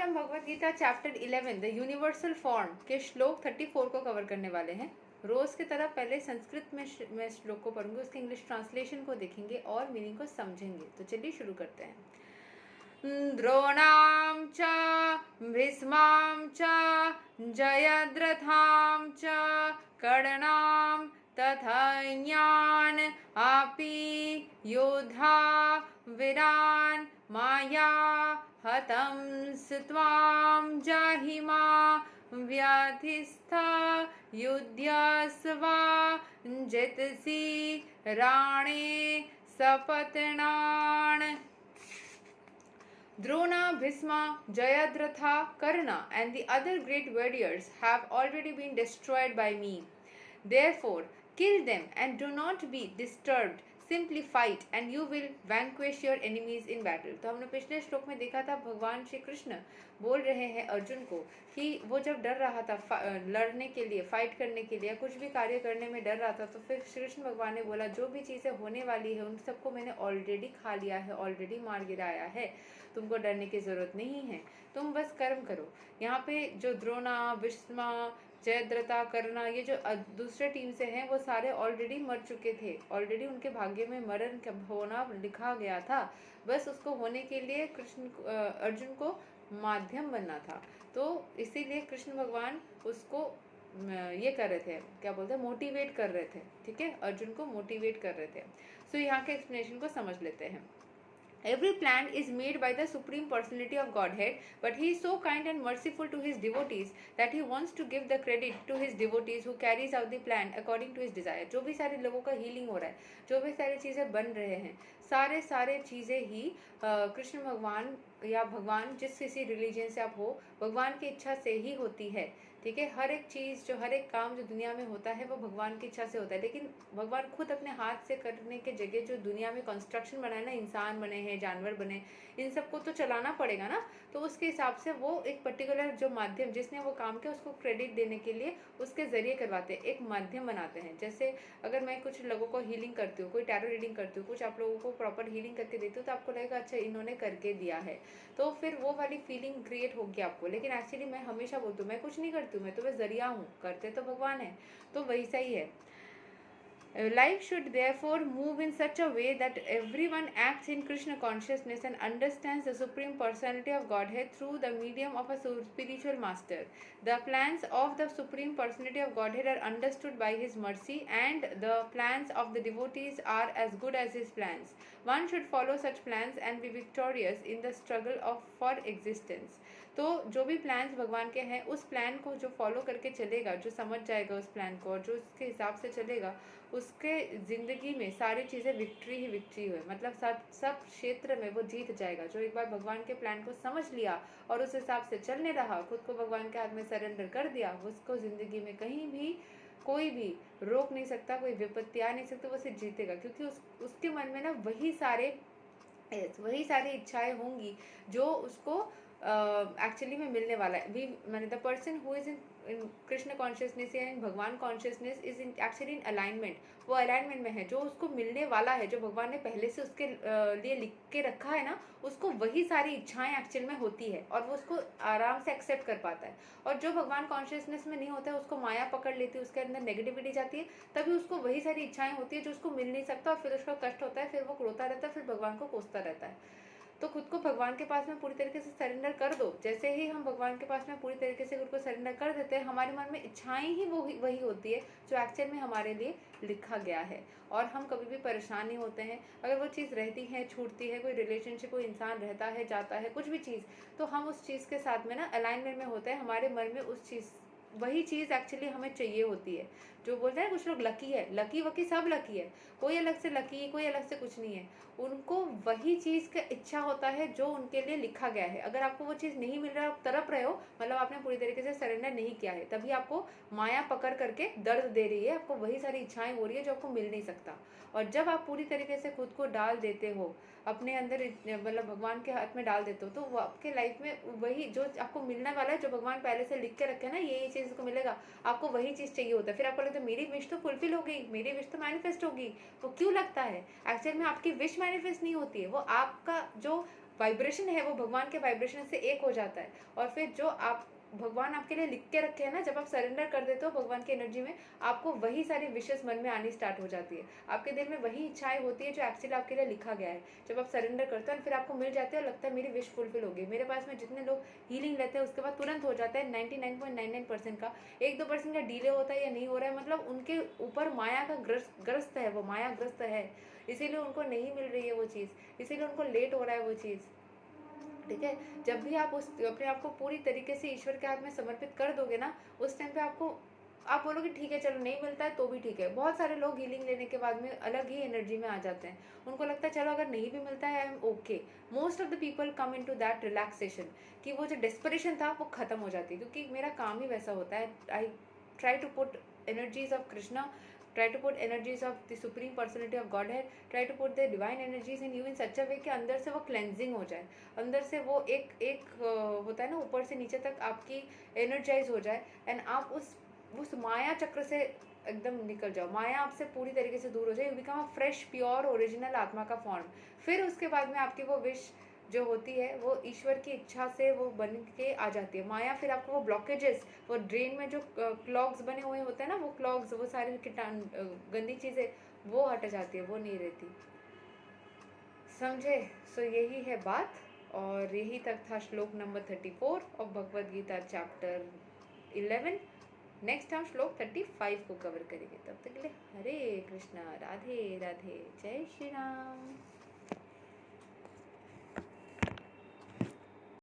हम Bhagavad Gita chapter 11 the universal form के श्लोक 34 को कवर करने वाले हैं। रोज की तरह पहले संस्कृत में श्लोक को पढ़ूंगे, उसके इंग्लिश ट्रांसलेशन को देखेंगे और मीनिंग को समझेंगे। तो चलिए शुरू करते हैं। द्रोणाम च भीष्माम च जयद्रथाम च कर्णाम तथान्यान आपि योद्धा वीरान माया हतं त्वां जाहिमा व्याधिस्था युध्यस्वा जितसि Rane सपत्नान्। Drona, Bhisma, Jayadratha, Karna and the other great warriors have already been destroyed by me. Therefore, kill them and do not be disturbed. Simply fight and you will vanquish your enemies in battle. तो हमने पिछले श्लोक में देखा था भगवान श्री कृष्ण बोल रहे हैं अर्जुन को कि वो जब डर रहा था लड़ने के लिए, फाइट करने के लिए, कुछ भी कार्य करने में डर रहा था, तो फिर श्री कृष्ण भगवान ने बोला जो भी चीज़ें होने वाली है उन सबको मैंने ऑलरेडी खा लिया है, ऑलरेडी मार गिराया है, तुमको डरने की ज़रूरत नहीं है, तुम बस कर्म करो। यहाँ पे जो द्रोणा, भीष्मा, जयद्रथा, कर्णा, ये जो दूसरे टीम से हैं वो सारे ऑलरेडी मर चुके थे, ऑलरेडी उनके भाग्य में मरण होना लिखा गया था, बस उसको होने के लिए अर्जुन को माध्यम बनना था। तो इसीलिए कृष्ण भगवान उसको ये कर रहे थे, क्या बोलते हैं, मोटिवेट कर रहे थे। ठीक है, अर्जुन को मोटिवेट कर रहे थे। सो यहाँ के एक्सप्लेनेशन को समझ लेते हैं। Every plan is made by the Supreme Personality of Godhead, but He is so kind and merciful to His devotees that He wants to give the credit to His devotees who carries out the plan according to His desire. जो भी सारे लोगों का healing हो रहा है, जो भी सारी चीज़ें बन रहे हैं, सारे चीज़ें ही कृष्ण भगवान या भगवान जिस किसी रिलीजन से आप हो, भगवान की इच्छा से ही होती है। ठीक है, हर एक चीज़ जो हर एक काम जो दुनिया में होता है वो भगवान की इच्छा से होता है। लेकिन भगवान खुद अपने हाथ से करने के जगह जो दुनिया में कंस्ट्रक्शन बनाए ना, इंसान बने हैं, जानवर बने, इन सबको तो चलाना पड़ेगा ना। तो उसके हिसाब से वो एक पर्टिकुलर जो माध्यम जिसने वो काम किया उसको क्रेडिट देने के लिए उसके ज़रिए करवाते हैं, एक माध्यम बनाते हैं। जैसे अगर मैं कुछ लोगों को हीलिंग करती हूँ, कोई टैरो रीडिंग करती हूँ, कुछ आप लोगों को प्रॉपर हीलिंग करके देती हूँ, तो आपको लगेगा अच्छा इन्होंने करके दिया है, तो फिर वो वाली फीलिंग क्रिएट होगी आपको। लेकिन एक्चुअली मैं हमेशा बोलती हूँ मैं कुछ नहीं करती हूँ, मैं तो बस जरिया हूँ, करते तो भगवान है। तो वही सही है। Life should therefore move in such a way that everyone acts in Krishna consciousness and understands the Supreme Personality of Godhead through the medium of a spiritual master. The plans of the Supreme Personality of Godhead are understood by His mercy, and the plans of the devotees are as good as His plans. One should follow such plans and be victorious in the struggle for existence. तो जो भी plans भगवान के हैं उस plan को जो follow करके चलेगा, जो समझ जाएगा उस प्लान को और जो उसके हिसाब से चलेगा, उसके ज़िंदगी में सारी चीज़ें विक्ट्री ही विक्ट्री हुए, मतलब सब क्षेत्र में वो जीत जाएगा। जो एक बार भगवान के प्लान को समझ लिया और उस हिसाब से चलने रहा, खुद को भगवान के हाथ में सरेंडर कर दिया, उसको ज़िंदगी में कहीं भी कोई भी रोक नहीं सकता, कोई विपत्ति आ नहीं सकती, वो सिर्फ जीतेगा। क्योंकि उसके मन में ना वही सारी इच्छाएं होंगी जो उसको एक्चुअली में मिलने वाला है। मैंने the person who is in Krishna consciousness या इन भगवान consciousness is in actually in alignment, वो अलाइनमेंट में है। जो उसको मिलने वाला है, जो भगवान ने पहले से उसके लिए लिख के रखा है ना, उसको वही सारी इच्छाएं एक्चुअल में होती है और वो उसको आराम से एक्सेप्ट कर पाता है। और जो भगवान कॉन्शियसनेस में नहीं होता है, उसको माया पकड़ लेती है, उसके अंदर नेगेटिविटी जाती है, तभी उसको वही सारी इच्छाएं होती है जो उसको मिल नहीं सकता और फिर उसका कष्ट होता है, फिर वो रोता रहता है, फिर भगवान को कोसता रहता है। तो खुद को भगवान के पास में पूरी तरीके से सरेंडर कर दो। जैसे ही हम भगवान के पास में पूरी तरीके से खुद को सरेंडर कर देते हैं, हमारे मन में इच्छाएं ही वही होती है जो एक्चुअल में हमारे लिए लिखा गया है, और हम कभी भी परेशान नहीं होते हैं। अगर वो चीज़ रहती है, छूटती है, कोई रिलेशनशिप, कोई इंसान रहता है, जाता है, कुछ भी चीज़, तो हम उस चीज़ के साथ में ना अलाइनमेंट में होते हैं, हमारे मन में उस चीज़ वही चीज़ एक्चुअली हमें चाहिए होती है। जो बोलते हैं कुछ लोग लकी है, लकी वकी सब लकी है, कोई अलग से लकी, कोई अलग से कुछ नहीं है, उनको वही चीज़ का इच्छा होता है जो उनके लिए लिखा गया है। अगर आपको वो चीज़ नहीं मिल रहा, आप तड़प रहे हो, मतलब आपने पूरी तरीके से सरेंडर नहीं किया है, तभी आपको माया पकड़ करके दर्द दे रही है, आपको वही सारी इच्छाएं हो रही है जो आपको मिल नहीं सकता। और जब आप पूरी तरीके से खुद को डाल देते हो अपने अंदर, मतलब भगवान के हाथ में डाल देते हो, तो वो आपके लाइफ में वही जो आपको मिलने वाला है, जो भगवान पहले से लिख के रखे ना, ये चीज़ को मिलेगा, आपको वही चीज़ चाहिए होता है। फिर आपको लगता है मेरी विश तो फुलफिल हो गई, मेरी विश तो मैनिफेस्ट होगी। वो क्यों लगता है? एक्चुअल में आपकी विश मैनिफेस्ट नहीं होती है, वो आपका जो वाइब्रेशन है वो भगवान के वाइब्रेशन से एक हो जाता है। और फिर जो आप भगवान आपके लिए लिख के रखे हैं ना, जब आप सरेंडर कर देते हो भगवान की एनर्जी में, आपको वही सारी विशेष मन में आनी स्टार्ट हो जाती है। आपके दिल में वही इच्छाएं होती है जो एक्चुअली आपके लिए लिखा गया है। जब आप सरेंडर करते हो फिर आपको मिल जाते हैं, लगता है मेरी विश फुलफिल हो गई। मेरे पास में जितने लोग हीलिंग लेते हैं उसके बाद तुरंत हो जाता है 99.99% का। 1-2% का डिले होता है या नहीं हो रहा है, मतलब उनके ऊपर माया का ग्रस्त है, वो माया ग्रस्त है, इसीलिए उनको नहीं मिल रही है वो चीज़, इसीलिए उनको लेट हो रहा है वो चीज़। ठीक है, जब भी आप उस अपने आप को पूरी तरीके से ईश्वर के हाथ में समर्पित कर दोगे ना, उस टाइम पे आपको आप बोलोगे ठीक है चलो नहीं मिलता है तो भी ठीक है। बहुत सारे लोग हीलिंग लेने के बाद में अलग ही एनर्जी में आ जाते हैं, उनको लगता है चलो अगर नहीं भी मिलता है I am okay. Most of the people come into that relaxation, कि वो जो डेस्परेशन था वो खत्म हो जाती है, क्योंकि मेरा काम ही वैसा होता है। I try to put energies of Krishna, try to put energies of the supreme personality of Godhead, try to put the divine energies in you in such a way कि अंदर से वो क्लेंजिंग हो जाए, अंदर से वो एक होता है ना ऊपर से नीचे तक आपकी एनर्जाइज हो जाए, एंड आप उस माया चक्र से एकदम निकल जाओ, माया आपसे पूरी तरीके से दूर हो जाए, you become a fresh pure original आत्मा का फॉर्म। फिर उसके बाद में आपकी वो विश जो होती है वो ईश्वर की इच्छा से वो बन के आ जाती है। माया फिर आपको वो ब्लॉकेजेस, वो ड्रेन में जो क्लॉग्स बने हुए होते हैं ना, वो क्लॉग्स, वो सारी कीटाणु गंदी चीज़ें वो हट जाती है, वो नहीं रहती। समझे? सो यही है बात, और यही तक था shloka number 34 of Bhagavad Gita chapter 11। Next हम श्लोक 35 को कवर करेंगे। तब तक के लिए हरे कृष्णा, राधे राधे, जय श्री राम।